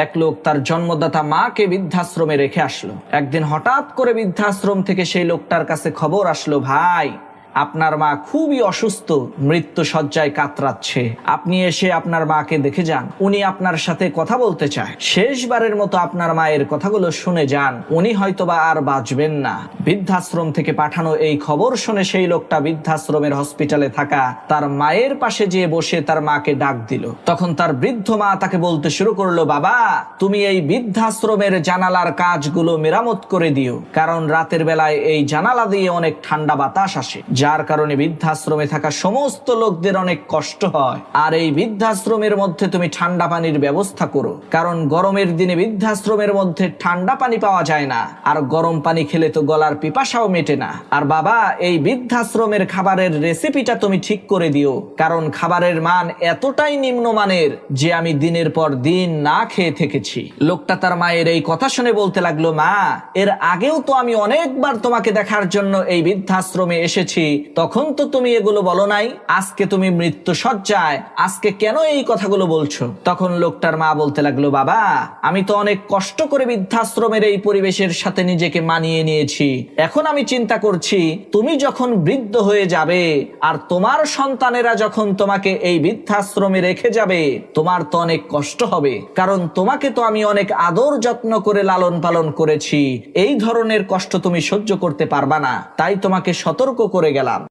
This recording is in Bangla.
এক লোক তার জন্মদাতা মাকে বৃদ্ধাশ্রমে রেখে আসলো। একদিন হঠাৎ করে বৃদ্ধাশ্রম থেকে সেই লোকটার কাছে খবর আসলো, ভাই আপনার মা খুবই অসুস্থ, মৃত্যু শয্যায় কাতরাচ্ছে, আপনি এসে আপনার মাকে দেখে যান, উনি আপনার সাথে কথা বলতে চায়, শেষবারের মতো আপনার মায়ের কথাগুলো শুনে যান, উনি হয়তোবা আর বাঁচবেন না। বৃদ্ধাশ্রম থেকে পাঠানো এই খবর শুনে সেই লোকটা বৃদ্ধাশ্রমের হসপিটালে থাকা তার মায়ের পাশে যেয়ে বসে তার মাকে ডাক দিল। তখন তার বৃদ্ধ মা তাকে বলতে শুরু করলো, বাবা তুমি এই বৃদ্ধাশ্রমের জানালার কাজগুলো মেরামত করে দিও, কারণ রাতের বেলায় এই জানালা দিয়ে অনেক ঠান্ডা বাতাস আসে, যার কারণে বৃদ্ধাশ্রমে থাকা সমস্ত লোকদের অনেক কষ্ট হয়। আর এই বৃদ্ধাশ্রমের মধ্যে তুমি ঠান্ডা পানির ব্যবস্থা করো, কারণ গরমের দিনে বৃদ্ধাশ্রমের মধ্যে ঠান্ডা পানি পাওয়া যায় না, আর গরম পানি খেলে তো গলার পিপাসাও মেটে না। আর বাবা এই বৃদ্ধাশ্রমের খাবারের রেসিপিটা তুমি ঠিক করে দিও, কারণ খাবারের মান এতটাই নিম্নমানের যে আমি দিনের পর দিন না খেয়ে থেকেছি। লোকটা তার মায়ের এই কথা শুনে বলতে লাগলো, মা এর আগেও তো আমি অনেকবার তোমাকে দেখার জন্য এই বৃদ্ধাশ্রমে এসেছি, তখন তো তুমি এগুলো বলো নাই, আজকে তুমি মৃত্যু শয্যায়, আজকে কেন এই কথাগুলো বলছো? তখন লোকটার মা বলতে লাগলো, বাবা আমি তো অনেক কষ্ট করে বৃদ্ধাশ্রমের এই পরিবেশের সাথে নিজেকে মানিয়ে নিয়েছি, এখন আমি চিন্তা করছি তুমি যখন বৃদ্ধ হয়ে যাবে আর তোমার সন্তানেরা যখন তোমাকে এই বৃদ্ধাশ্রমে রেখে যাবে, তোমার তো অনেক কষ্ট হবে, কারণ তোমাকে তো আমি অনেক আদর যত্ন করে লালন পালন করেছি, এই ধরনের কষ্ট তুমি সহ্য করতে পারবা না, তাই তোমাকে সতর্ক করে গেলাম।